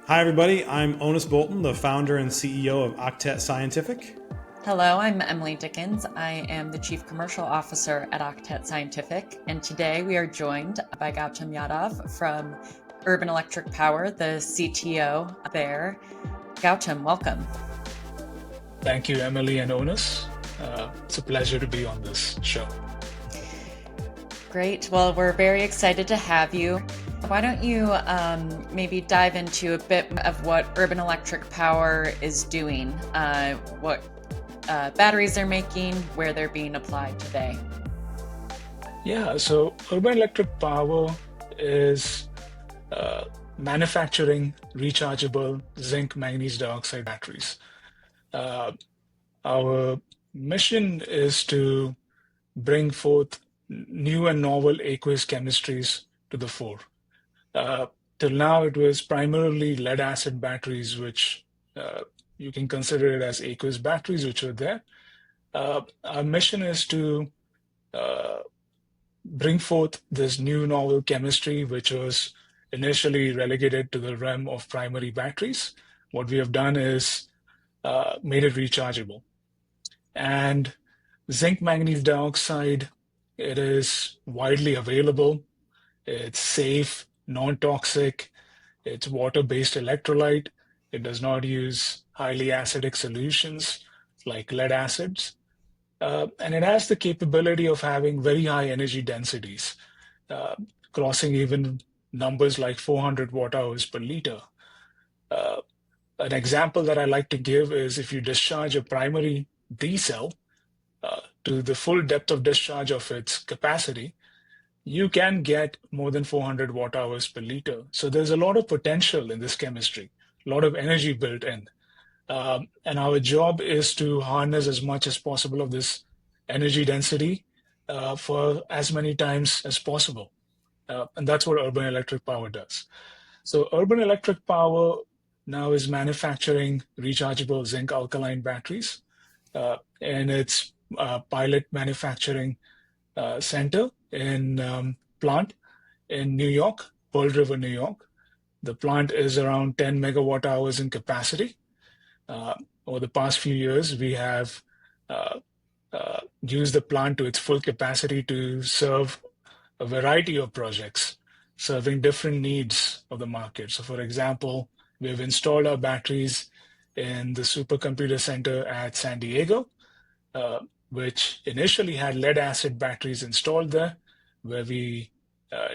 Hi, everybody. I'm Onus Bolton, the founder and CEO of Octet Scientific. Hello, I'm Emily Dickens. I am the Chief Commercial Officer at Octet Scientific, and today we are joined by Gautam Yadav from Urban Electric Power, the CTO there. Gautam, welcome. Thank you, Emily and Onus. It's a pleasure to be on this show. Great. Well, we're very excited to have you. Why don't you maybe dive into a bit of what Urban Electric Power is doing, what batteries they're making, where they're being applied today? Yeah, so Urban Electric Power is manufacturing rechargeable zinc-manganese dioxide batteries. Our mission is to bring forth new and novel aqueous chemistries to the fore. Till now, it was primarily lead acid batteries, which you can consider it as aqueous batteries, which are there. Our mission is to bring forth this new novel chemistry, which was initially relegated to the realm of primary batteries. What we have done is made it rechargeable. And zinc manganese dioxide, it is widely available. It's safe, non-toxic. It's water-based electrolyte. It does not use highly acidic solutions like lead acids. And it has the capability of having very high energy densities, crossing even numbers like 400 watt hours per liter. An example that I like to give is if you discharge a primary D cell to the full depth of discharge of its capacity, you can get more than 400 watt hours per liter. So there's a lot of potential in this chemistry, a lot of energy built in. And our job is to harness as much as possible of this energy density for as many times as possible. And that's what Urban Electric Power does. So Urban Electric Power now is manufacturing rechargeable zinc alkaline batteries in its pilot manufacturing center in plant in New York, Pearl River, New York. The plant is around 10 megawatt hours in capacity. Over the past few years, we have used the plant to its full capacity to serve a variety of projects, serving different needs of the market. So, for example, we have installed our batteries in the supercomputer center at San Diego, which initially had lead acid batteries installed there, where we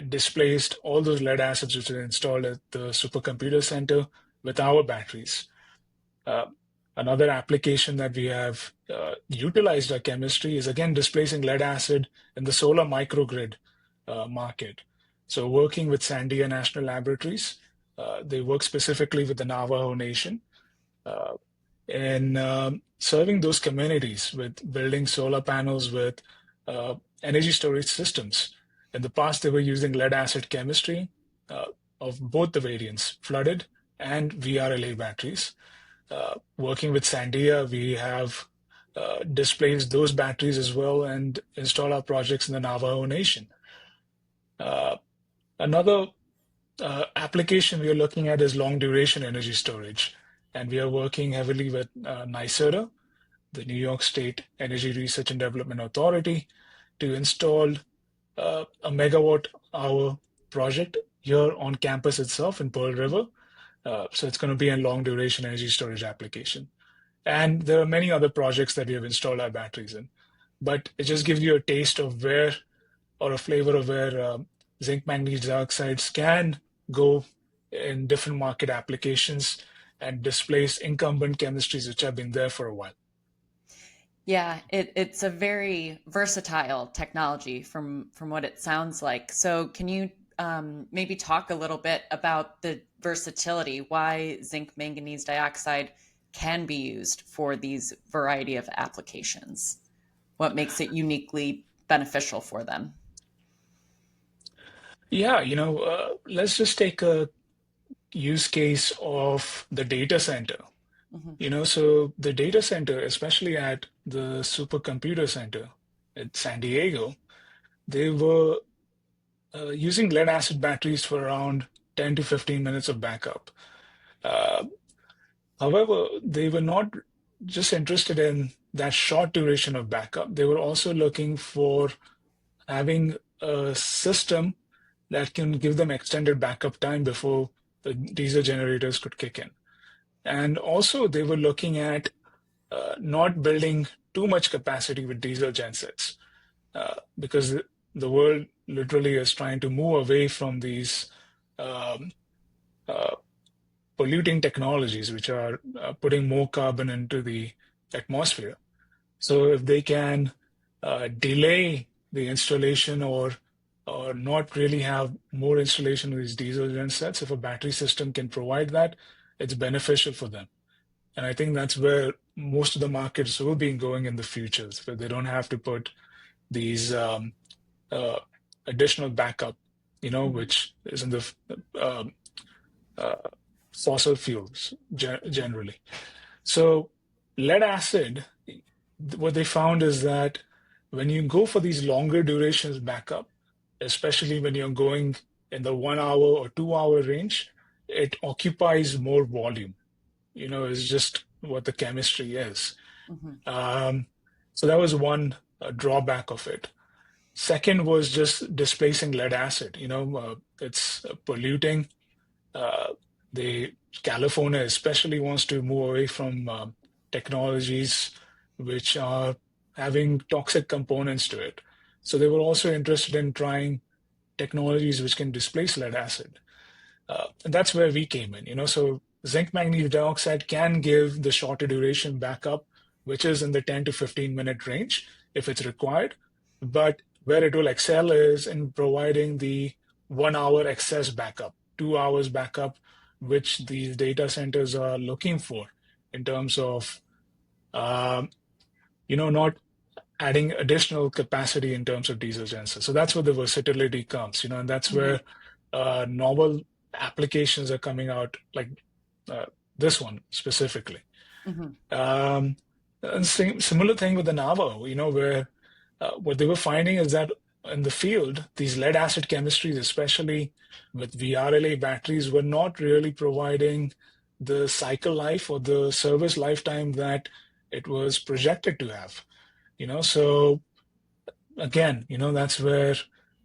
displaced all those lead acids which were installed at the supercomputer center with our batteries. Another application that we have utilized our chemistry is again displacing lead acid in the solar microgrid market. So working with Sandia National Laboratories, they work specifically with the Navajo Nation in serving those communities with building solar panels with energy storage systems. In the past, they were using lead acid chemistry of both the variants, flooded and VRLA batteries. Working with Sandia, we have displaced those batteries as well and install our projects in the Navajo Nation. Another application we are looking at is long duration energy storage. And we are working heavily with NYSERDA, the New York State Energy Research and Development Authority, to install a megawatt hour project here on campus itself in Pearl River. So it's going to be a long duration energy storage application. And there are many other projects that we have installed our batteries in. But it just gives you a taste of where, or a flavor of where zinc manganese dioxides can go in different market applications and displace incumbent chemistries which have been there for a while. Yeah, it's a very versatile technology from what it sounds like. So can you maybe talk a little bit about the versatility, why zinc manganese dioxide can be used for these variety of applications? What makes it uniquely beneficial for them? Yeah, let's just take a use case of the data center. Mhm. So the data center, especially at the supercomputer center at San Diego, they were using lead acid batteries for around 10 to 15 minutes of backup. Uh, However, they were not just interested in that short duration of backup. They were also looking for having a system that can give them extended backup time before the diesel generators could kick in. And also, they were looking at not building too much capacity with diesel gensets because the world literally is trying to move away from these um, uh, polluting technologies, which are putting more carbon into the atmosphere. So if they can delay the installation or not really have more installation of these diesel gensets, if a battery system can provide that, it's beneficial for them. And I think that's where most of the markets will be going in the futures, where they don't have to put these uh, additional backup, Mhm. which is in the um, uh, fossil fuels generally. So lead acid, what they found is that when you go for these longer durations backup, especially when you're going in the 1 hour or 2 hour range, it occupies more volume. Is just what the chemistry is. Mhm. Um, so that was one drawback of it. Second was just displacing lead acid. It's polluting. Uh, the California especially wants to move away from technologies which are having toxic components to it. So they were also interested in trying technologies which can displace lead acid. And that's where we came in. So zinc manganese dioxide can give the shorter duration backup, which is in the 10 to 15-minute range if it's required. But where it will excel is in providing the 1 hour excess backup, 2 hours backup, which these data centers are looking for in terms of, um, not adding additional capacity in terms of diesel gensets. So that's where the versatility comes, and that's Mhm. where novel applications are coming out, like uh, this one specifically. Mhm. Um, and similar thing with the Navo, where what they were finding is that in the field, these lead acid chemistries, especially with VRLA batteries, were not really providing the cycle life or the service lifetime that it was projected to have. So again, that's where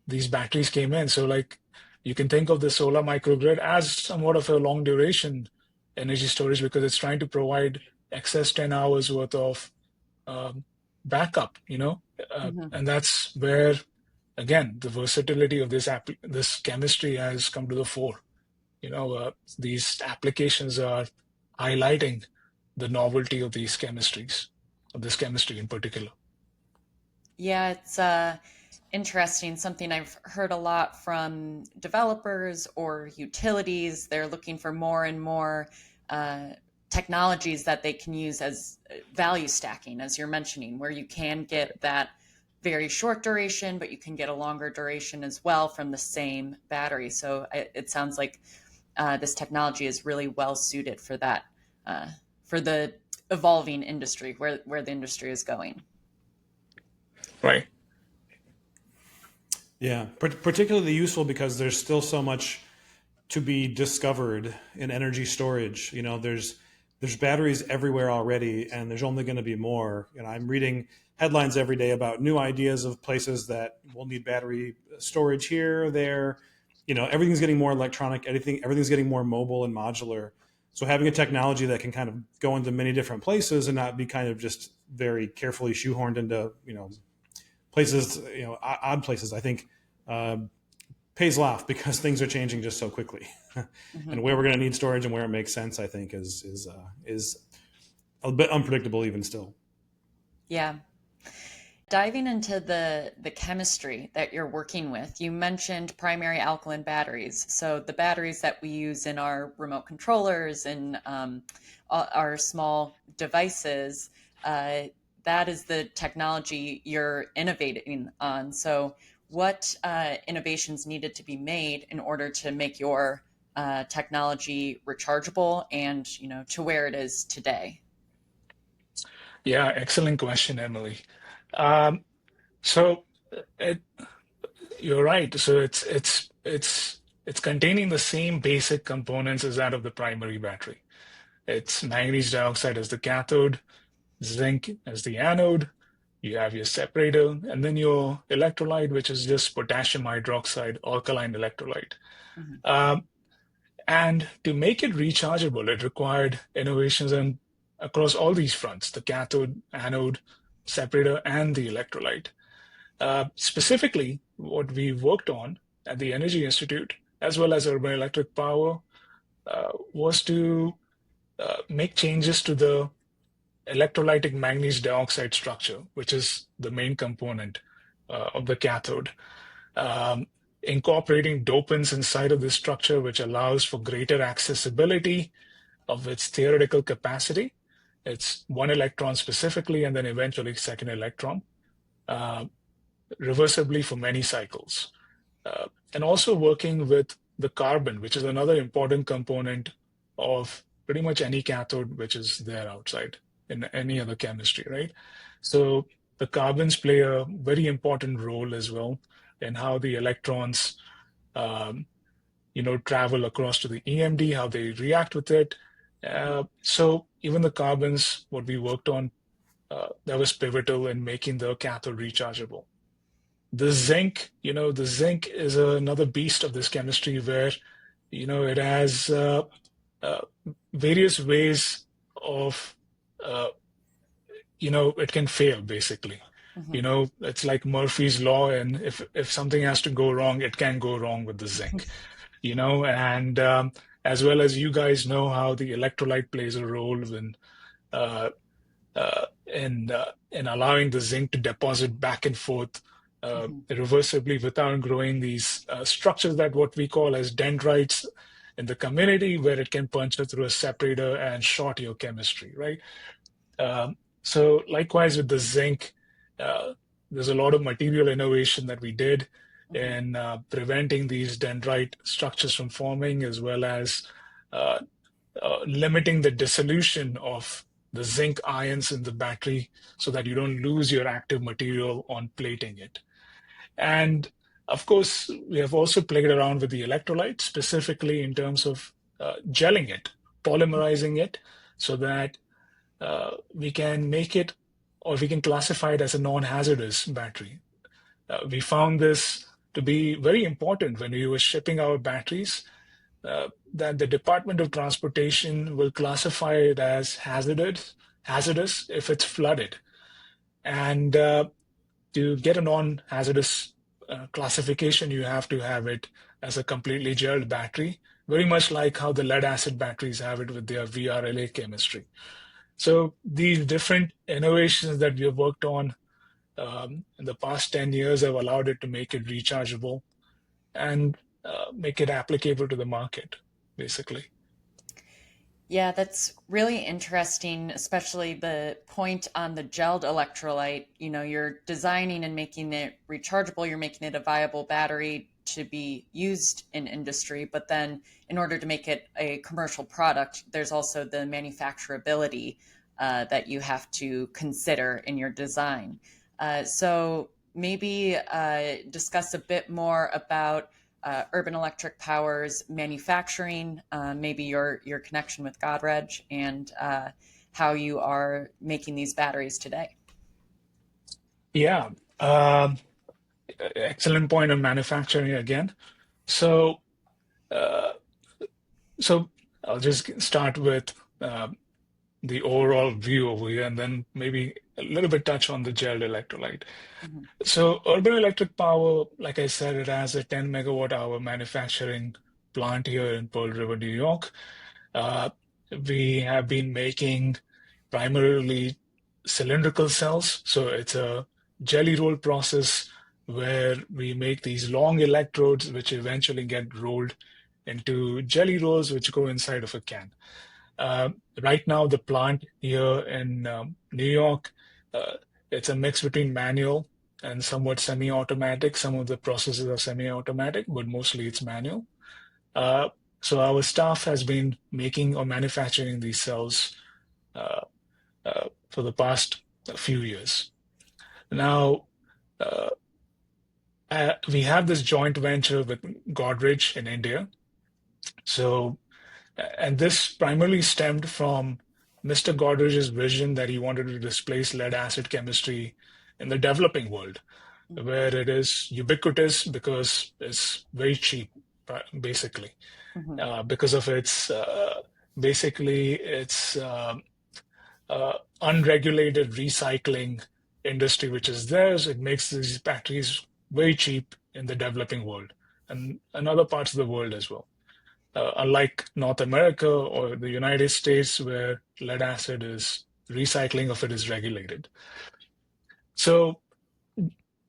these batteries came in. So like you can think of the solar microgrid as somewhat of a long duration energy storage because it's trying to provide excess 10 hours worth of um, backup, Mhm. and that's where again the versatility of this chemistry has come to the fore. These applications are highlighting the novelty of these chemistries, of this chemistry in particular. Yeah, it's interesting. Something I've heard a lot from developers or utilities. They're looking for more and more uh, technologies that they can use as value stacking, as you're mentioning, where you can get that very short duration, but you can get a longer duration as well from the same battery. So it sounds like this technology is really well suited for that, uh, for the evolving industry, where the industry is going. Right. Yeah, particularly useful because there's still so much to be discovered in energy storage. There's batteries everywhere already, and there's only going to be more. I'm reading headlines every day about new ideas of places that will need battery storage here, there. Everything's getting more electronic. Everything's getting more mobile and modular. So having a technology that can kind of go into many different places and not be kind of just very carefully shoehorned into places, odd places, I think uh, pays off because things are changing just so quickly. And Mhm. where we're going to need storage and where it makes sense, I think, is a bit unpredictable even still. Yeah. Diving into the chemistry that you're working with, you mentioned primary alkaline batteries. So the batteries that we use in our remote controllers and our small devices, uh, that is the technology you're innovating on. So what innovations needed to be made in order to make your technology rechargeable and to where it is today? Yeah, excellent question, Emily. So it, you're right. So it's it's containing the same basic components as that of the primary battery. It's manganese dioxide as the cathode, zinc as the anode, you have your separator, and then your electrolyte, which is just potassium hydroxide, alkaline electrolyte. Mm-hmm. And to make it rechargeable, it required innovations across all these fronts, the cathode, anode, separator, and the electrolyte. Specifically, what we worked on at the Energy Institute, as well as Urban Electric Power, was to make changes to the electrolytic manganese dioxide structure, which is the main component of the cathode. Incorporating dopants inside of this structure, which allows for greater accessibility of its theoretical capacity. It's one electron specifically, and then eventually second electron, reversibly for many cycles. And also working with the carbon, which is another important component of pretty much any cathode which is there outside in any other chemistry, right? So the carbons play a very important role as well in how the electrons, travel across to the EMD, how they react with it. So even the carbons, what we worked on, that was pivotal in making the cathode rechargeable. The zinc is another beast of this chemistry where, it has various ways of, it can fail basically. Mm-hmm. It's like Murphy's Law, and if something has to go wrong, it can go wrong with the zinc, and as well as you guys know how the electrolyte plays a role in allowing the zinc to deposit back and forth reversibly without growing these structures that what we call as dendrites in the community, where it can puncture through a separator and short your chemistry, right? So likewise with the zinc, there's a lot of material innovation that we did in preventing these dendrite structures from forming, as well as limiting the dissolution of the zinc ions in the battery so that you don't lose your active material on plating it. And of course, we have also played around with the electrolyte, specifically in terms of gelling it, polymerizing it, so that we can make it, or we can classify it as a non-hazardous battery. We found this to be very important when we were shipping our batteries, that the Department of Transportation will classify it as hazardous if it's flooded. And to get a non-hazardous classification, you have to have it as a completely gelled battery, very much like how the lead-acid batteries have it with their VRLA chemistry. So these different innovations that we have worked on in the past 10 years have allowed it to make it rechargeable and make it applicable to the market, basically. Yeah, that's really interesting, especially the point on the gelled electrolyte. You're designing and making it rechargeable, you're making it a viable battery to be used in industry, but then in order to make it a commercial product, there's also the manufacturability that you have to consider in your design. So maybe discuss a bit more about Urban Electric Power's manufacturing, maybe your connection with Godrej, and how you are making these batteries today. Yeah, excellent point on manufacturing again. So, so I'll just start with the overall view over here, and then maybe a little bit touch on the gelled electrolyte. Mm-hmm. So Urban Electric Power, like I said, it has a 10 megawatt hour manufacturing plant here in Pearl River, New York. We have been making primarily cylindrical cells. So it's a jelly roll process where we make these long electrodes, which eventually get rolled into jelly rolls, which go inside of a can. Right now, the plant here in New York, it's a mix between manual and somewhat semi-automatic. Some of the processes are semi-automatic, but mostly it's manual. So our staff has been making or manufacturing these cells for the past few years. Now, We have this joint venture with Godrej in India. So, and this primarily stemmed from Mr. Godrej's vision that he wanted to displace lead acid chemistry in the developing world, where it is ubiquitous because it's very cheap, basically, Mm-hmm. because of its basically its unregulated recycling industry, which is theirs. It makes these batteries very cheap in the developing world and other parts of the world as well. Unlike North America or the United States, where lead acid is recycling of it is regulated. So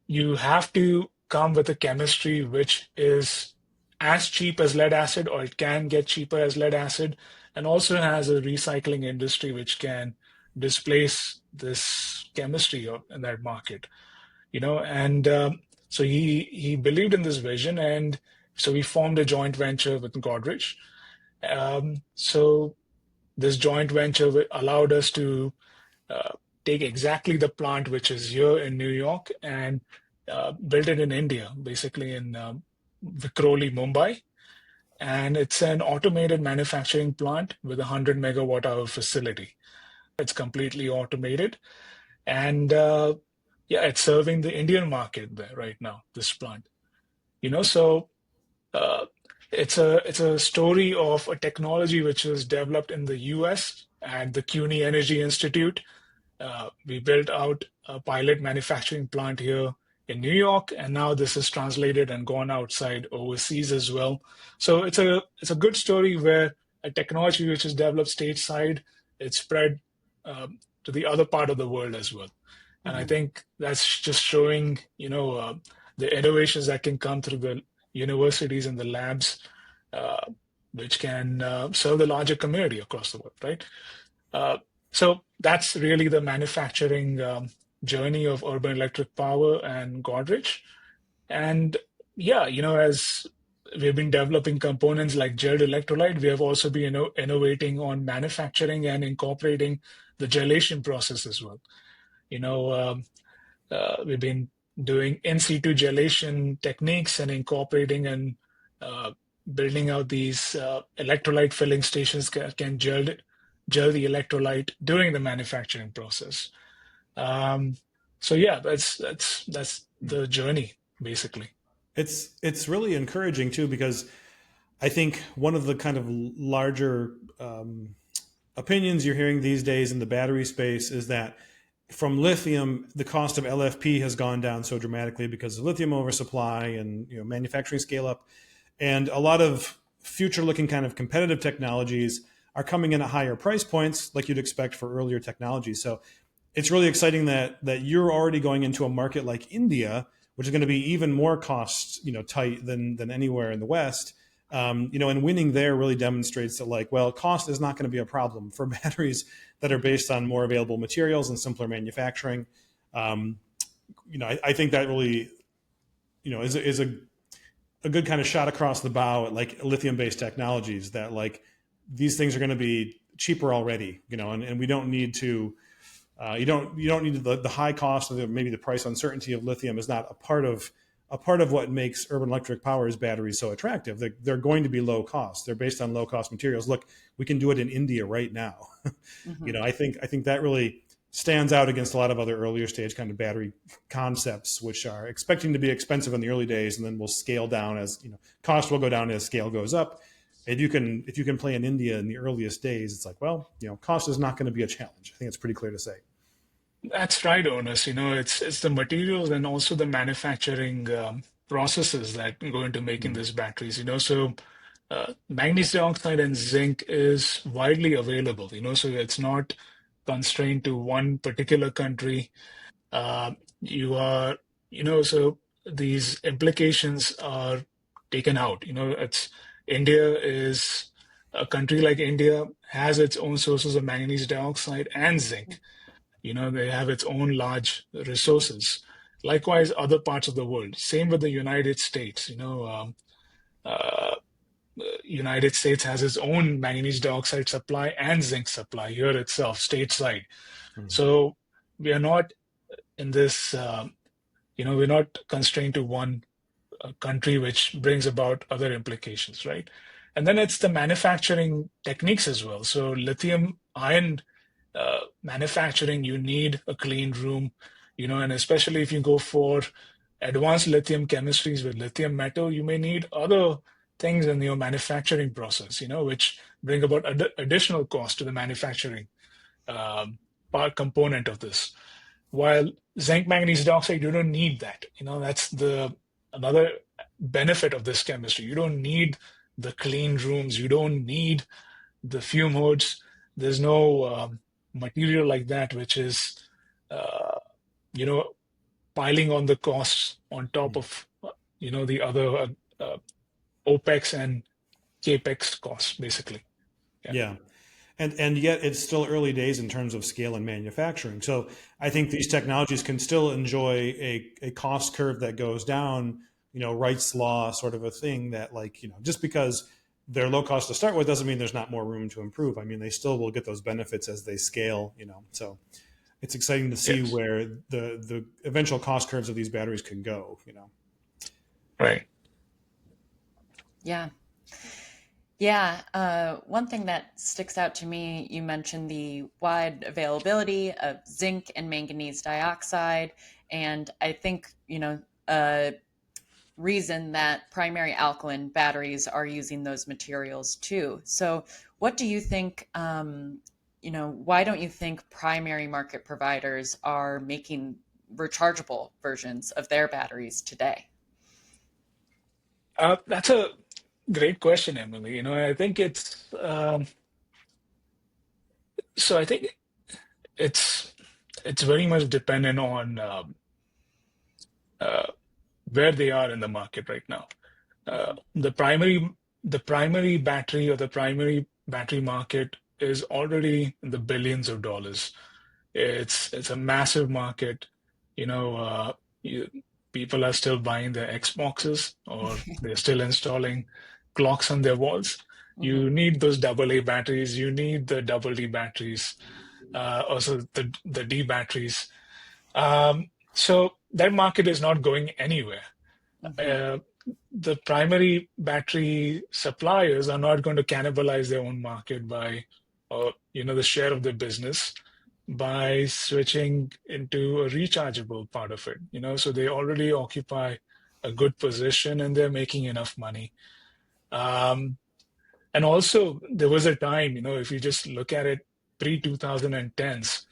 you have to come with a chemistry which is as cheap as lead acid, or it can get cheaper as lead acid, and also has a recycling industry which can displace this chemistry in that market. And so he believed in this vision, and so we formed a joint venture with Godrej. So this joint venture allowed us to uh, take exactly the plant which is here in New York and build it in India, basically in Vikhroli, Mumbai. And it's an automated manufacturing plant with a 100 megawatt hour facility. It's completely automated. And yeah, it's serving the Indian market there right now, this plant. So uh, it's a story of a technology which was developed in the US at the CUNY Energy Institute. We built out a pilot manufacturing plant here in New York, and now this is translated and gone outside overseas as well. So it's a good story where a technology which is developed stateside, it's spread to the other part of the world as well. And I Mm-hmm. think that's just showing, the innovations that can come through the universities and the labs, uh, which can serve the larger community across the world, right? Uh, so that's really the manufacturing journey of Urban Electric Power and Godrej. And yeah, as we've been developing components like gelled electrolyte, we have also been innovating on manufacturing and incorporating the gelation process as well. You know, we've been doing in situ gelation techniques and incorporating and uh, building out these electrolyte filling stations can gel the electrolyte during the manufacturing process. Um, so yeah, that's the journey basically. It's really encouraging too, because I think one of the kind of larger opinions you're hearing these days in the battery space is that from lithium, the cost of LFP has gone down so dramatically because of lithium oversupply and manufacturing scale up, and a lot of future-looking kind of competitive technologies are coming in at higher price points, like you'd expect for earlier technologies. So it's really exciting that you're already going into a market like India, which is going to be even more cost tight than anywhere in the West. And winning there really demonstrates that, like, well, cost is not going to be a problem for batteries that are based on more available materials and simpler manufacturing. Um, I think that really is a good kind of shot across the bow at like lithium based technologies, that like these things are going to be cheaper already, and we don't need to you don't need the high cost of maybe the price uncertainty of lithium is not a part of what makes urban electric power's batteries so attractive. They're going to be low cost. They're based on low cost materials. Look, we can do it in India right now. Mm-hmm. I think that really stands out against a lot of other earlier stage kind of battery concepts, which are expecting to be expensive in the early days and then will scale down as cost will go down as scale goes up. If you can play in India in the earliest days, it's like, well, cost is not going to be a challenge. I think it's pretty clear to say. That's right, Onus. It's the materials and also the manufacturing processes that go into making Mm. these batteries. So manganese dioxide and zinc is widely available. So it's not constrained to one particular country. You are, so these implications are taken out. It's India is a country like India has its own sources of manganese dioxide and zinc. They have its own large resources. Likewise, other parts of the world. Same with the United States. Uh, United States has its own manganese dioxide supply and zinc supply here itself, stateside. Mm. So we are not in this. We're not constrained to one a country, which brings about other implications, right? And then it's the manufacturing techniques as well. So lithium ion manufacturing, you need a clean room, and especially if you go for advanced lithium chemistries with lithium metal, you may need other things in your manufacturing process, which bring about additional cost to the manufacturing part component of this. While zinc manganese dioxide, you don't need that. That's the another benefit of this chemistry. You don't need the clean rooms. You don't need the fume hoods. There's no material like that, which is, piling on the costs on top of, the other OPEX and CAPEX costs, basically. Yeah. And yet it's still early days in terms of scale and manufacturing. So I think these technologies can still enjoy a cost curve that goes down, Wright's law sort of a thing that just because they're low cost to start with doesn't mean there's not more room to improve. I mean, they still will get those benefits as they scale, so it's exciting to see where the eventual cost curves of these batteries can go, Right. Yeah. Yeah. One thing that sticks out to me, you mentioned the wide availability of zinc and manganese dioxide. And I think, a reason that primary alkaline batteries are using those materials too. So what do you think, why don't you think primary market providers are making rechargeable versions of their batteries today? That's a great question, Emily. I think I think it's very much dependent on where they are in the market right now. The primary battery or the primary battery market is already in the billions of dollars. It's a massive market. People are still buying their Xboxes, or they're still installing clocks on their walls. You need those AA batteries. You need the double D batteries, also the D batteries. So that market is not going anywhere. The primary battery suppliers are not going to cannibalize their own market by, the share of their business by switching into a rechargeable part of it. So they already occupy a good position and they're making enough money. And also, there was a time, if you just look at it pre-2010s,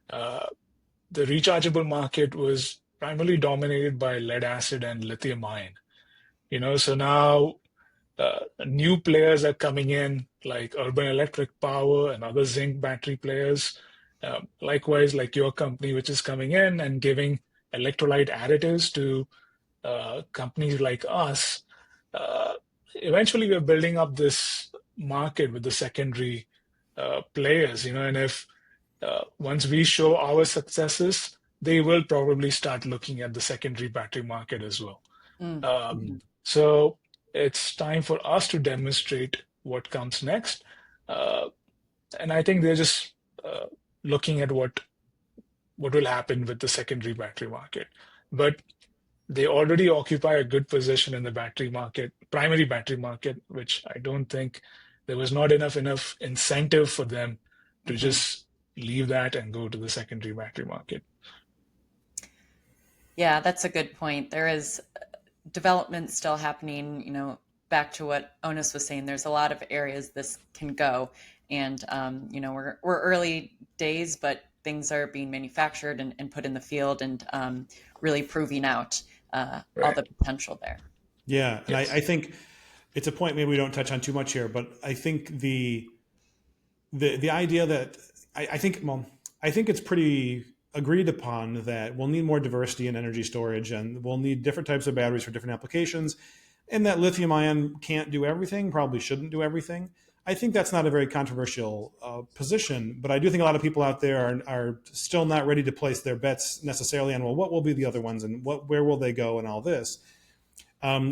the rechargeable market was primarily dominated by lead acid and lithium ion. So now new players are coming in, like Urban Electric Power and other zinc battery players. Likewise, like your company, which is coming in and giving electrolyte additives to companies like us. Eventually, we're building up this market with the secondary players, and if once we show our successes, they will probably start looking at the secondary battery market as well. So it's time for us to demonstrate what comes next. And I think they're just looking at what will happen with the secondary battery market. But they already occupy a good position in the battery market, primary battery market, which I don't think there was not enough incentive for them to just leave that and go to the secondary battery market. Yeah, that's a good point. There is development still happening, back to what Onus was saying, there's a lot of areas this can go. And, we're early days, but things are being manufactured and put in the field and really proving out all the potential there. Yeah. And I think it's a point maybe we don't touch on too much here, but I think the idea that I think it's pretty agreed upon that we'll need more diversity in energy storage and we'll need different types of batteries for different applications, and that lithium ion can't do everything, probably shouldn't do everything. I think that's not a very controversial position, but I do think a lot of people out there are still not ready to place their bets necessarily on, well, what will be the other ones and where will they go and all this.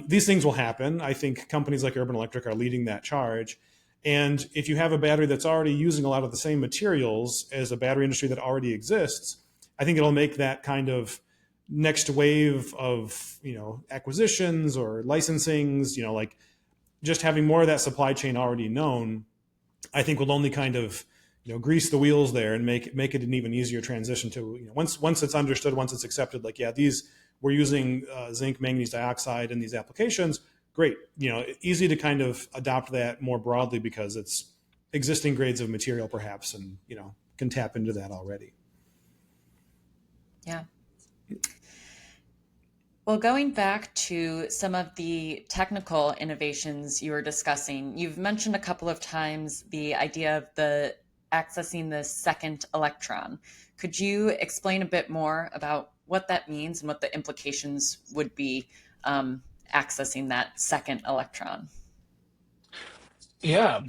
These things will happen. I think companies like Urban Electric are leading that charge. And if you have a battery that's already using a lot of the same materials as a battery industry that already exists, I think it'll make that kind of, next wave of, acquisitions or licensings, like just having more of that supply chain already known, I think will only kind of, grease the wheels there and make it an even easier transition to, once it's understood, once it's accepted, like, yeah, we're using zinc manganese dioxide in these applications. Great, easy to kind of adopt that more broadly because it's existing grades of material perhaps, and can tap into that already. Yeah. Well, going back to some of the technical innovations you were discussing, you've mentioned a couple of times the idea of accessing the second electron. Could you explain a bit more about what that means and what the implications would be accessing that second electron? Yeah.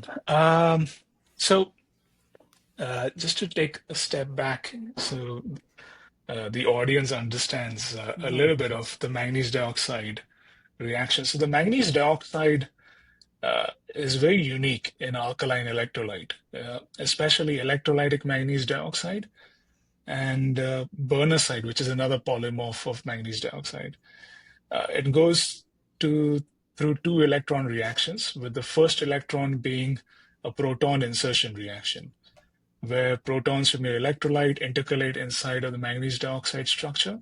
So just to take a step back, so the audience understands a little bit of the manganese dioxide reaction. So the manganese dioxide is very unique in alkaline electrolyte, especially electrolytic manganese dioxide and bernesite, which is another polymorph of manganese dioxide. It goes through two electron reactions, with the first electron being a proton insertion reaction, where protons from your electrolyte intercalate inside of the manganese dioxide structure.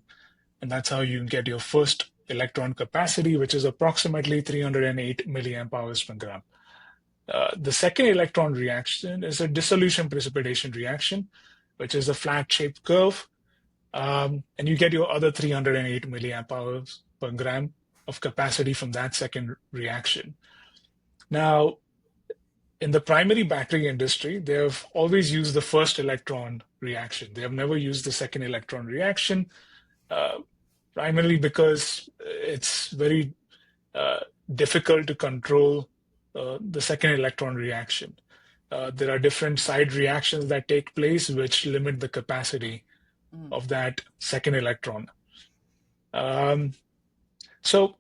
And that's how you get your first electron capacity, which is approximately 308 milliamp hours per gram. The second electron reaction is a dissolution precipitation reaction, which is a flat-shaped curve. And you get your other 308 milliamp hours per gram of capacity from that second reaction. Now, in the primary battery industry, they have always used the first electron reaction. They have never used the second electron reaction, primarily because it's very difficult to control the second electron reaction. There are different side reactions that take place which limit the capacity of that second electron. So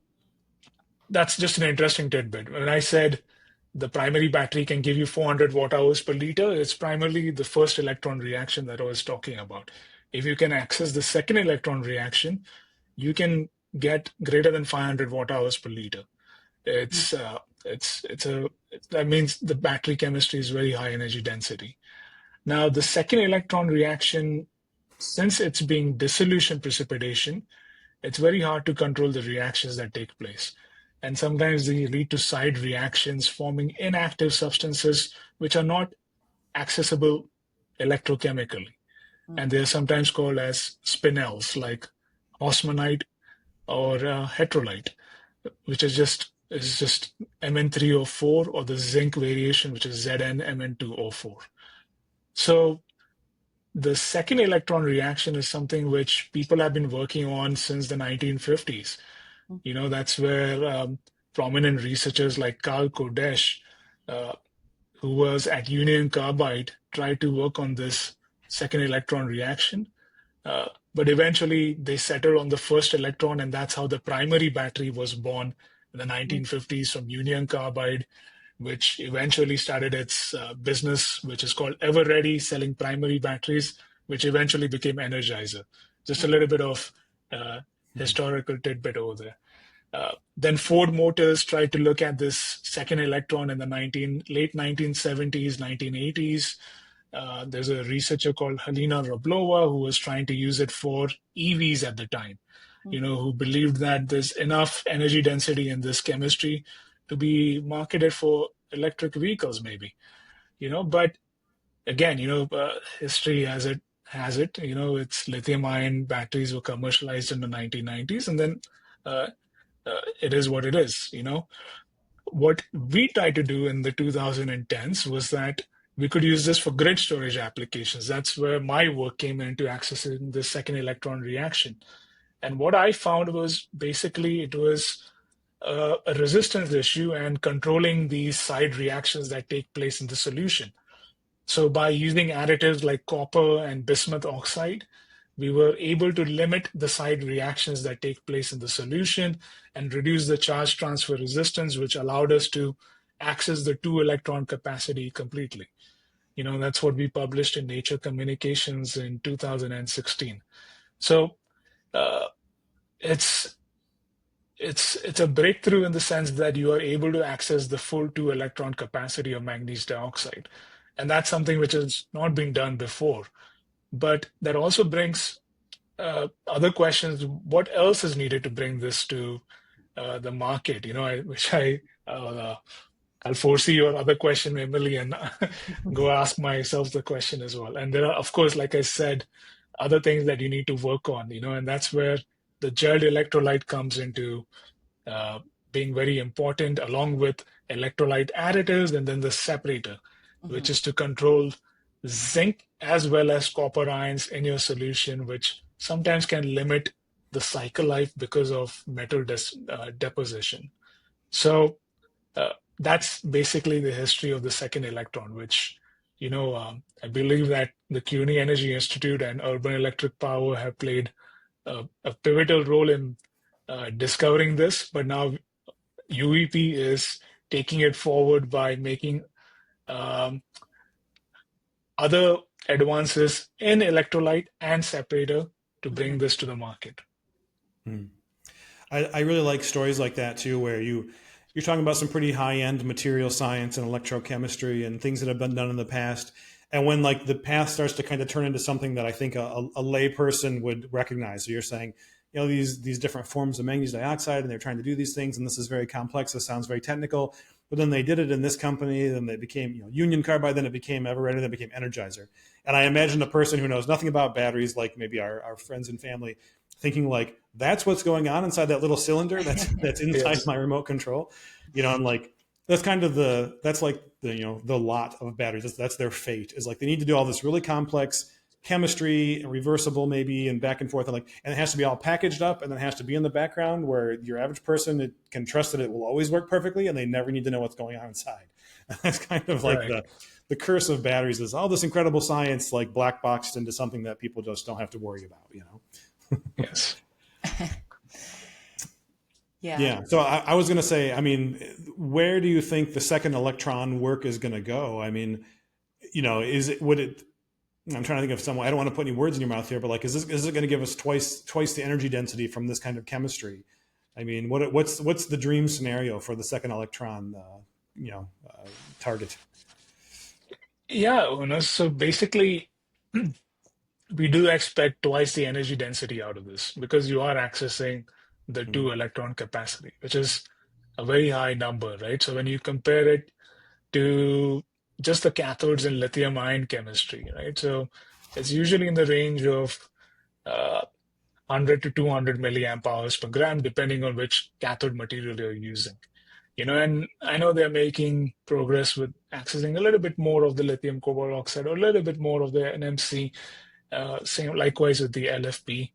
that's just an interesting tidbit. When I said the primary battery can give you 400 watt hours per liter, it's primarily the first electron reaction that I was talking about. If you can access the second electron reaction, you can get greater than 500 watt hours per liter. That means the battery chemistry is very high energy density. Now, the second electron reaction, since it's being dissolution precipitation, it's very hard to control the reactions that take place. And sometimes they lead to side reactions forming inactive substances which are not accessible electrochemically. And they're sometimes called as spinels, like osmanite or heterolite, which is just Mn3O4, or the zinc variation, which is ZnMn2O4. So the second electron reaction is something which people have been working on since the 1950s. That's where prominent researchers like Carl Kodesh, who was at Union Carbide, tried to work on this second electron reaction. But eventually they settled on the first electron, and that's how the primary battery was born in the 1950s from Union Carbide, which eventually started its business, which is called EverReady, selling primary batteries, which eventually became Energizer. Just a little bit of historical tidbit over there. Then Ford Motors tried to look at this second electron in the late 1970s, 1980s. There's a researcher called Helena Roblova who was trying to use it for EVs at the time, who believed that there's enough energy density in this chemistry to be marketed for electric vehicles, maybe. But again, history has it, it's lithium-ion batteries were commercialized in the 1990s, and then it is what it is. What we tried to do in the 2010s was that we could use this for grid storage applications. That's where my work came into accessing the second electron reaction. And what I found was basically it was a resistance issue and controlling these side reactions that take place in the solution. So by using additives like copper and bismuth oxide, we were able to limit the side reactions that take place in the solution and reduce the charge transfer resistance, which allowed us to access the 2-electron capacity completely. That's what we published in Nature Communications in 2016. So it's it's a breakthrough in the sense that you are able to access the full 2-electron capacity of manganese dioxide, and that's something which has not been done before. But that also brings other questions. What else is needed to bring this to the market? I'll foresee your other question, Emily, and go ask myself the question as well. And there are, of course, like I said, other things that you need to work on, and that's where the gelled electrolyte comes into uh, being very important, along with electrolyte additives, and then the separator, which Mhm. is to control zinc as well as copper ions in your solution, which sometimes can limit the cycle life because of metal deposition. So uh, that's basically the history of the second electron, which, I believe that the CUNY Energy Institute and Urban Electric Power have played a pivotal role in discovering this. But now UEP is taking it forward by making um, other advances in electrolyte and separator to bring Mhm. this to the market. Hmm. I really like stories like that too, where you're talking about some pretty high end material science and electrochemistry and things that have been done in the past. And when like the path starts to kind of turn into something that I think a lay person would recognize. So you're saying, these different forms of manganese dioxide, and they're trying to do these things, and this is very complex. This sounds very technical, but then they did it in this company, then they became Union Carbide, then it became Eveready, then it became Energizer. And I imagine a person who knows nothing about batteries, like maybe our friends and family, thinking like that's what's going on inside that little cylinder that's inside Yes, my remote control, and like that's like the lot of batteries. That's their fate, is like they need to do all this really complex chemistry and reversible maybe and back and forth, and it has to be all packaged up, and then it has to be in the background where your average person can trust that it will always work perfectly, and they never need to know what's going on inside. That's kind of like right. the curse of batteries, is all this incredible science like black boxed into something that people just don't have to worry about. Yes. Yeah. Yeah. So I was going to say, I mean, where do you think the second electron work is going to go? I mean, would it, I'm trying to think of some way. I don't want to put any words in your mouth here, but like, is it going to give us twice the energy density from this kind of chemistry? I mean, what's the dream scenario for the second electron, target? Yeah, so basically, we do expect twice the energy density out of this because you are accessing the Mm, 2-electron capacity, which is a very high number, right? So when you compare it to just the cathodes in lithium ion chemistry, right? So it's usually in the range of 100 to 200 milliamp hours per gram, depending on which cathode material you're using. And I know they're making progress with accessing a little bit more of the lithium cobalt oxide or a little bit more of the NMC, same likewise with the LFP.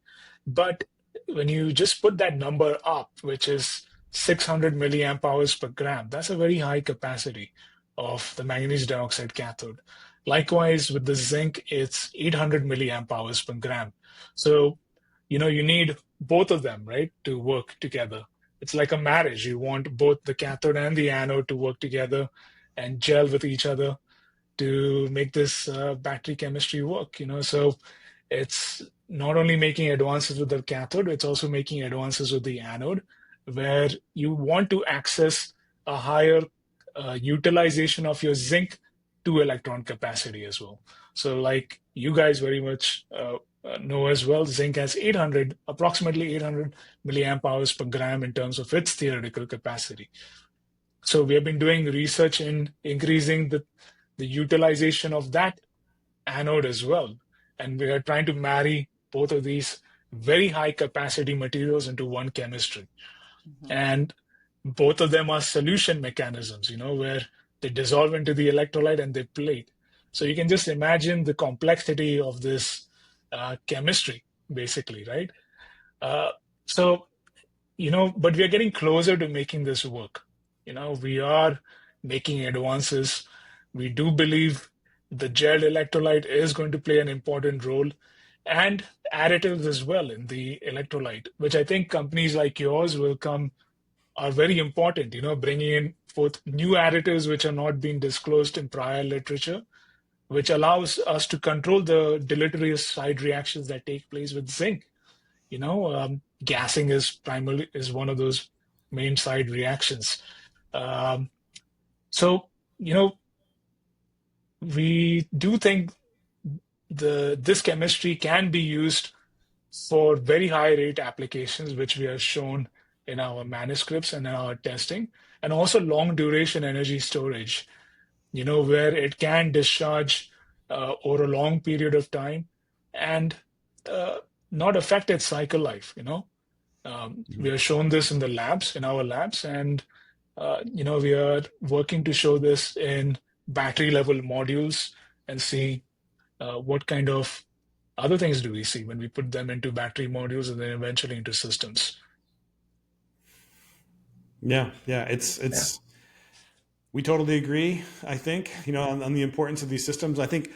But when you just put that number up, which is 600 milliamp hours per gram, that's a very high capacity of the manganese dioxide cathode. Likewise with the zinc, it's 800 milliamp hours per gram. So, you need both of them, right, to work together. It's like a marriage. You want both the cathode and the anode to work together and gel with each other to make this battery chemistry work. So it's not only making advances with the cathode, it's also making advances with the anode, where you want to access a higher utilization of your zinc 2-electron capacity as well. So like you guys very much know as well, zinc has approximately 800 milliamp hours per gram in terms of its theoretical capacity. So we have been doing research in increasing the utilization of that anode as well. And we are trying to marry both of these very high capacity materials into one chemistry. Mhm. And both of them are solution mechanisms, where they dissolve into the electrolyte and they plate. So you can just imagine the complexity of this chemistry, basically, right? Uh, so but we are getting closer to making this work. We are making advances. We do believe the gelled electrolyte is going to play an important role, and additives as well in the electrolyte, which I think companies like yours are very important, bringing in both new additives which are not being disclosed in prior literature, which allows us to control the deleterious side reactions that take place with zinc. Gassing is one of those main side reactions. Um, so, we do think this chemistry can be used for very high rate applications, which we have shown in our manuscripts and in our testing, and also long duration energy storage, where it can discharge over a long period of time and uh, not affect its cycle life. We have shown this in our labs, and we are working to show this in battery level modules and see what kind of other things do we see when we put them into battery modules and then eventually into systems. Yeah, we totally agree. I think, on the importance of these systems. I think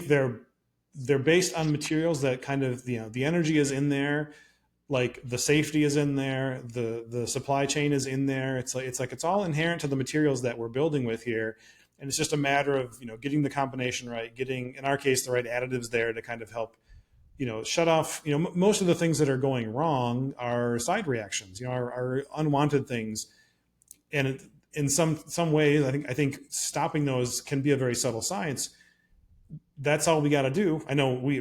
they're based on materials that kind of, the energy is in there, like the safety is in there, the supply chain is in there. It's all inherent to the materials that we're building with here, and it's just a matter of getting the combination right, getting, in our case, the right additives there to kind of help shut off. Most of the things that are going wrong are side reactions, are unwanted things, and in some ways, I think stopping those can be a very subtle science. That's all we got to do. I know we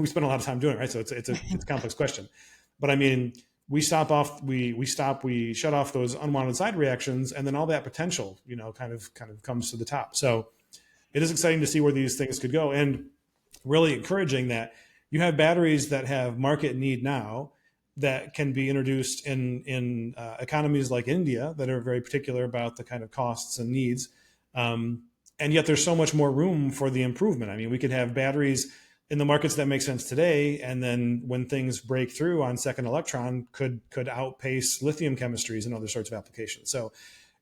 spend a lot of time doing it, right? So it's a complex question, but I mean, we shut off those unwanted side reactions, and then all that potential, kind of comes to the top. So it is exciting to see where these things could go, and really encouraging that you have batteries that have market need now that can be introduced in economies like India that are very particular about the kind of costs and needs. And yet there's so much more room for the improvement. I mean, we could have batteries in the markets that make sense today, and then when things break through on second electron, could outpace lithium chemistries and other sorts of applications. So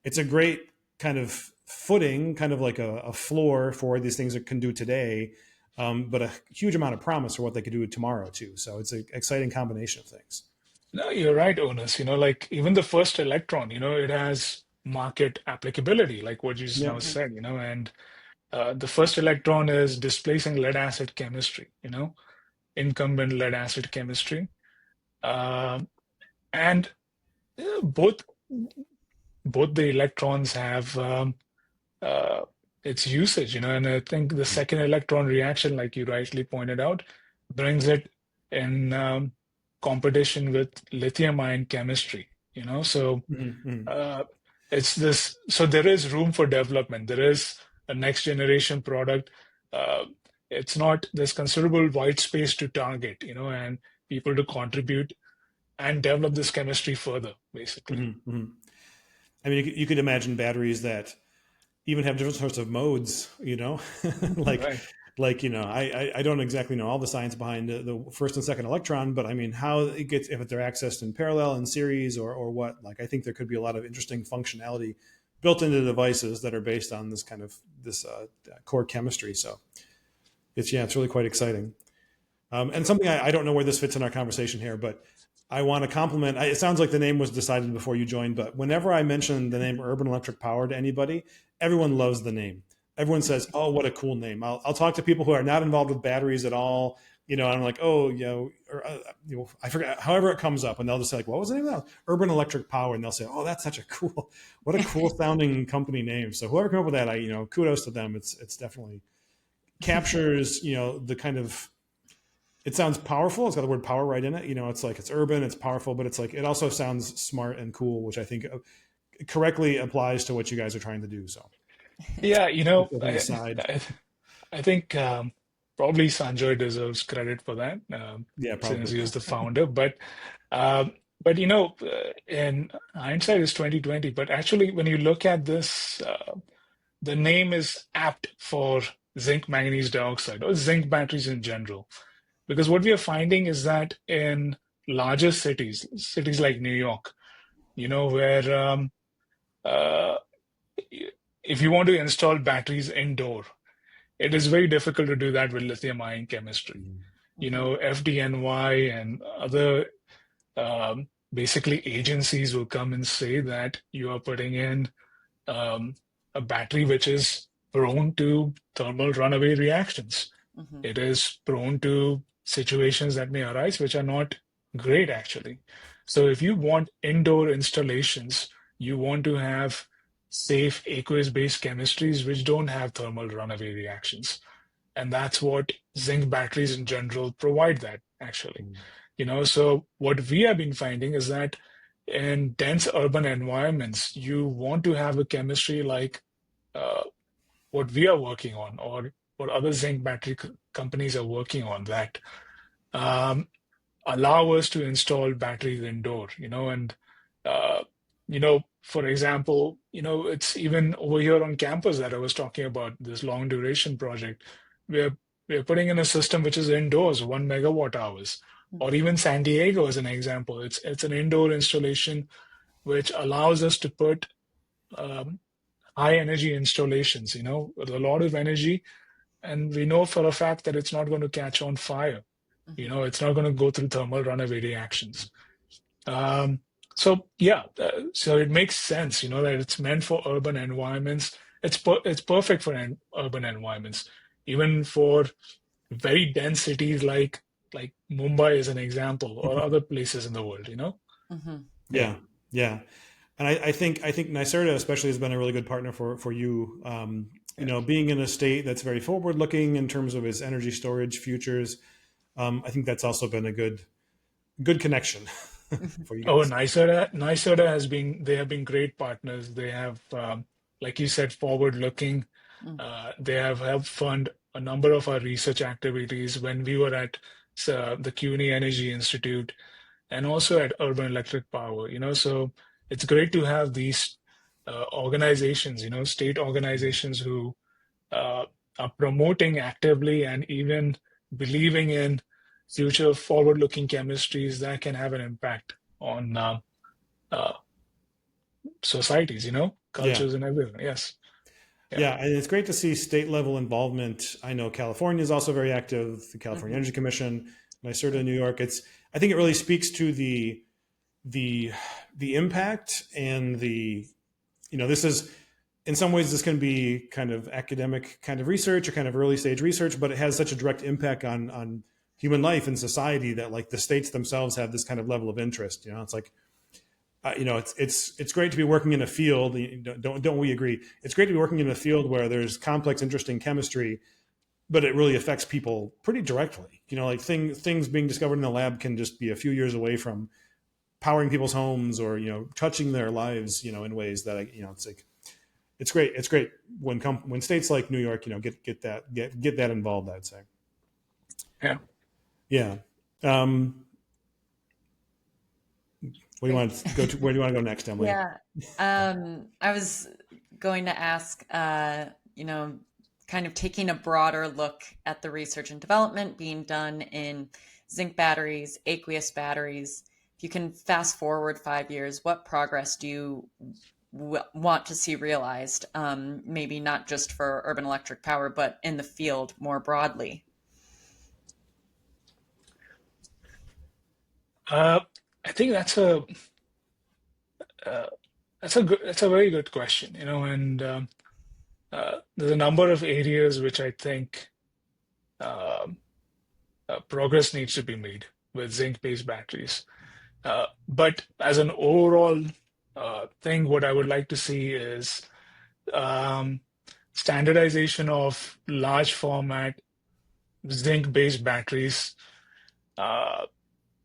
it's a great kind of footing, kind of like a floor for these things that can do today, but a huge amount of promise for what they could do tomorrow too. So it's an exciting combination of things. No, you're right, Onus. Like even the first electron, it has market applicability, like what you just Yeah. now said, and the first electron is displacing lead acid chemistry, incumbent lead acid chemistry. And both the electrons have its usage, and I think the second electron reaction, like you rightly pointed out, brings it in competition with lithium ion chemistry, so it's this. So there is room for development. There is a next generation product. There's considerable white space to target, and people to contribute and develop this chemistry further, basically. I mean, you could imagine batteries that even have different sorts of modes, like, Right. I don't exactly know all the science behind the first and second electron, but I mean, how it gets, if they're accessed in parallel, in series, or what, like, I think there could be a lot of interesting functionality built into devices that are based on this kind of core chemistry. So it's really quite exciting. And something I don't know where this fits in our conversation here, but I want to compliment. It sounds like the name was decided before you joined, but whenever I mention the name Urban Electric Power to anybody, everyone loves the name. Everyone says, "Oh, what a cool name!" I'll talk to people who are not involved with batteries at all. And I'm like, "Oh, I forget." However, it comes up, and they'll just say, like, "What was the name of that?" Urban Electric Power, and they'll say, "Oh, that's such a cool, what a cool sounding company name." So whoever came up with that, kudos to them. It's definitely captures, the kind of. It sounds powerful. It's got the word power right in it. It's like, it's urban, it's powerful, but it's like, it also sounds smart and cool, which I think correctly applies to what you guys are trying to do. So Yeah, I think probably Sanjoy deserves credit for that, Yeah, since probably. he was the founder. Uh, in hindsight is 2020. But actually, when you look at this, the name is apt for zinc manganese dioxide or zinc batteries in general. Because what we are finding is that in larger cities like New York, where uh, if you want to install batteries indoor, it is very difficult to do that with lithium ion chemistry. FDNY and other basically agencies will come and say that you are putting in a battery which is prone to thermal runaway reactions. It is prone to situations that may arise which are not Great, actually. So if you want indoor installations, you want to have safe aqueous-based chemistries which don't have thermal runaway reactions. And that's what zinc batteries in general provide that, actually. Mm. So what we have been finding is that in dense urban environments, you want to have a chemistry like uh, what we are working on, or what other zinc battery companies are working on, that um, allow us to install batteries indoor, and uh, for example, it's even over here on campus that I was talking about this long duration project. We're we're putting in a system which is indoors, 1 MWh, or even San Diego as an example. It's an indoor installation which allows us to put um, high energy installations, with a lot of energy, and we know for a fact that it's not going to catch on fire. Mhm. It's not going to go through thermal runaway reactions. Um, so yeah, so it makes sense, that it's meant for urban environments. It's perfect for urban environments, even for very dense cities like Mumbai as an example, or other places in the world. Mhm. Yeah, Yeah, yeah. And I think NYSERDA especially has been a really good partner for you. yeah, Being in a state that's very forward looking in terms of its energy storage futures. I think that's also been a good connection Mhm. for you Oh, guys. NYSERDA they have been great partners. They have, like you said, forward-looking. Mm. They have helped fund a number of our research activities when we were at the CUNY Energy Institute, and also at Urban Electric Power. So it's great to have these organizations, state organizations who uh, are promoting actively and even believing in future forward-looking chemistries that can have an impact on uh, societies, Yeah, cultures and everything. Yes. Yeah. yeah, and it's great to see state level involvement. I know California is also very active. The California Mhm. Energy Commission, NYSERDA in New York. I think it really speaks to the the impact and this is in some ways this can be kind of academic kind of research or kind of early stage research, but it has such a direct impact on human life and society that like the states themselves have this kind of level of interest. It's like it's great to be working in a field. Don't we agree? It's great to be working in a field where there's complex, interesting chemistry, but it really affects people pretty directly. Like things being discovered in the lab can just be a few years away from powering people's homes or touching their lives in ways that it's like it's great. It's great when states like New York get that involved. I'd say. Yeah. Yeah. What do you Great. want to go to? Where do you want to go next, Emily? Yeah. I was going to ask, kind of taking a broader look at the research and development being done in zinc batteries, aqueous batteries. If you can fast forward 5 years, what progress do you want to see realized? Maybe not just for urban electric power, but in the field more broadly. Uh, I think uh, that's a very good question, and there's a number of areas which I think um progress needs to be made with zinc-based batteries. But as an overall thing, what I would like to see is um, standardization of large format zinc-based batteries, uh,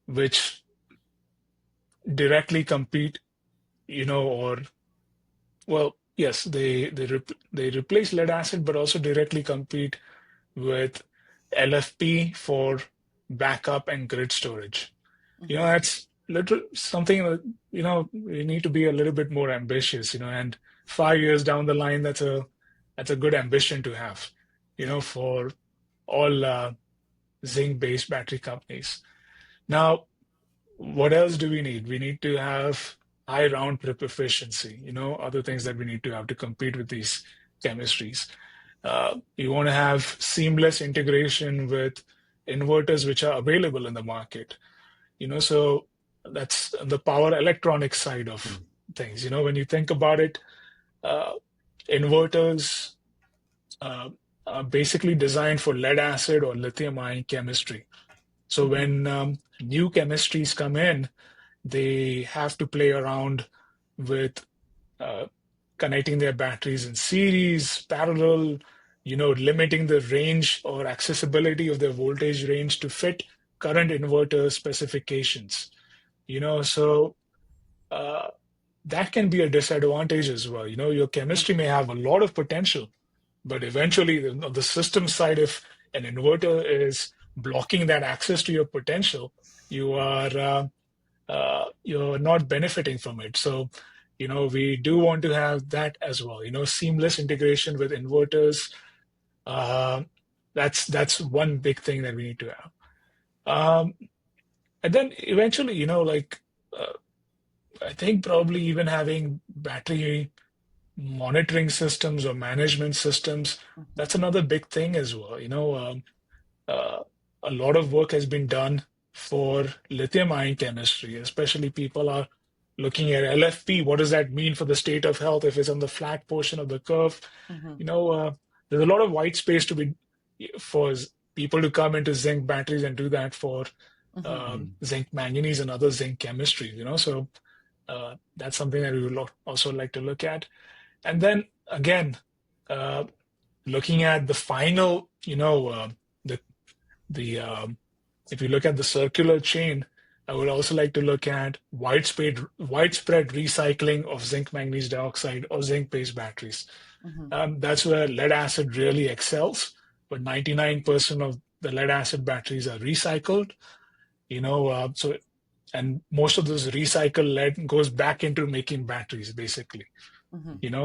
which directly compete, or well, yes, they replace lead acid, but also directly compete with LFP for backup and grid storage. Hmm. That's little something that, we need to be a little bit more ambitious, and 5 years down the line, that's a good ambition to have, Yeah. for all zinc-based battery companies. Now, what else do we need? We need to have high round trip efficiency, other things that we need to have to compete with these chemistries. You want to have seamless integration with inverters which are available in the market. So that's the power electronics side of things. When you think about it, uh, inverters uh, are basically designed for lead acid or lithium ion chemistry. So when new chemistries come in, they have to play around with connecting their batteries in series, parallel, limiting the range or accessibility of their voltage range to fit current inverter specifications. So that can be a disadvantage as well. Your chemistry may have a lot of potential, but eventually on the system side, if an inverter is blocking that access to your potential, you're not benefiting from it. So, we do want to have that as well. Seamless integration with inverters. That's one big thing that we need to have. And then eventually, I think probably even having battery monitoring systems or management systems, that's another big thing as well. A lot of work has been done for lithium-ion chemistry, especially people are looking at LFP. What does that mean for the state of health if it's on the flat portion of the curve? There's a lot of white space for people to come into zinc batteries and do that for zinc-manganese and other zinc chemistries. So that's something that we would also like to look at. And then again, looking at the final, if you look at the circular chain, I would also like to look at widespread recycling of zinc manganese dioxide or zinc-based batteries. That's where lead acid really excels, but 99% of the lead acid batteries are recycled. And most of this recycled lead goes back into making batteries, basically.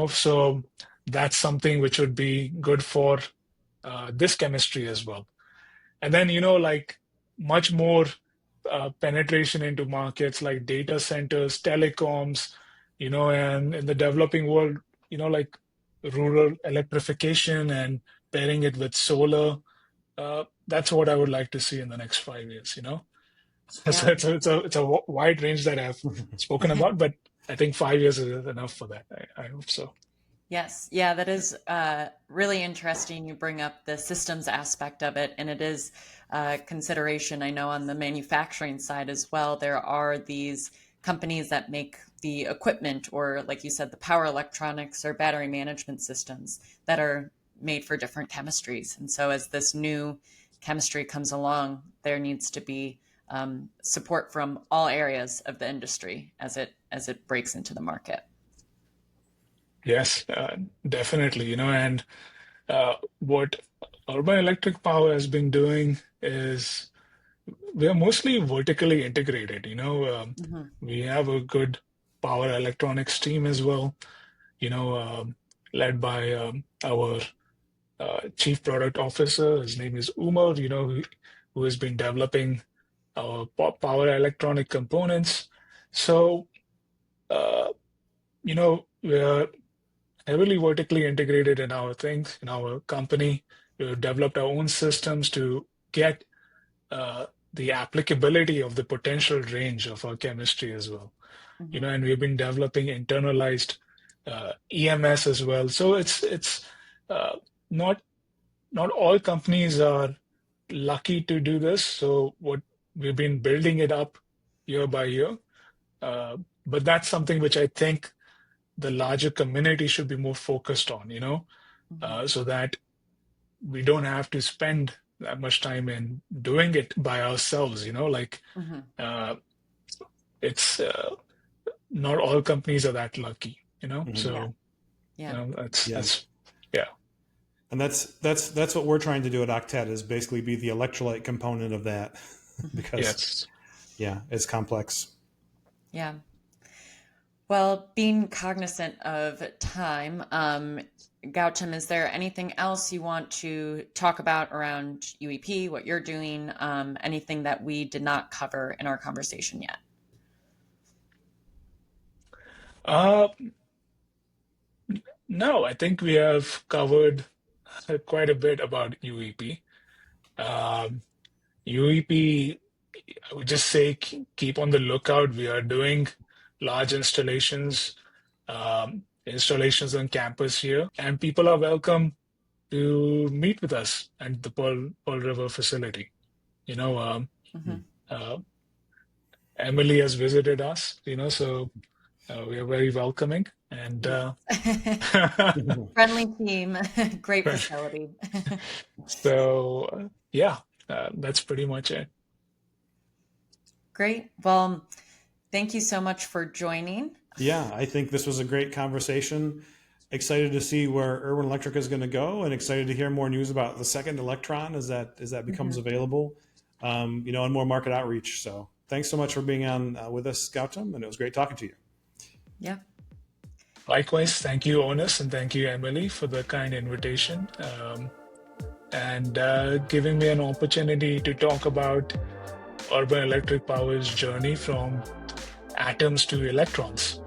So that's something which would be good for this chemistry as well. And then, much more penetration into markets like data centers, telecoms, and in the developing world, like rural electrification and pairing it with solar. That's what I would like to see in the next 5 years, Yeah. So it's a wide range that I've spoken about, but I think 5 years is enough for that. I hope so. Yes. Yeah, that is really interesting. You bring up the systems aspect of it, and it is consideration. I know on the manufacturing side as well, there are these companies that make the equipment, or like you said, the power electronics or battery management systems that are made for different chemistries. And so as this new chemistry comes along, there needs to be support from all areas of the industry as it breaks into the market. Yes, definitely. And what Urban Electric Power has been doing is we are mostly vertically integrated. We have a good power electronics team as well, led by our chief product officer. His name is Umar, who has been developing our power electronic components. So, we are heavily vertically integrated in our things, in our company. We've developed our own systems to get the applicability of the potential range of our chemistry as well. And we've been developing internalized EMS as well. So it's not all companies are lucky to do this. So what we've been building it up year by year. But that's something which I think the larger community should be more focused on, so that we don't have to spend that much time in doing it by ourselves, it's not all companies are that lucky, so that's And that's what we're trying to do at Octet, is basically be the electrolyte component of that, because it's complex. Yeah. Well, being cognizant of time, Gautam, is there anything else you want to talk about around UEP, what you're doing, anything that we did not cover in our conversation yet? No, I think we have covered quite a bit about UEP. UEP, I would just say keep on the lookout. We are doing large installations on campus here, and people are welcome to meet with us at the Pearl River facility. Uh, Emily has visited us, so we are very welcoming and Friendly team, great facility. so yeah, that's pretty much it. Great. Well, thank you so much for joining. Yeah, I think this was a great conversation. Excited to see where Irwin Electric is going to go, and excited to hear more news about the second electron as that becomes available, and more market outreach. So thanks so much for being on with us, Gautam, and it was great talking to you. Yeah. Likewise, thank you, Onus, and thank you, Emily, for the kind invitation and giving me an opportunity to talk about Urban Electric Power's journey from atoms to electrons.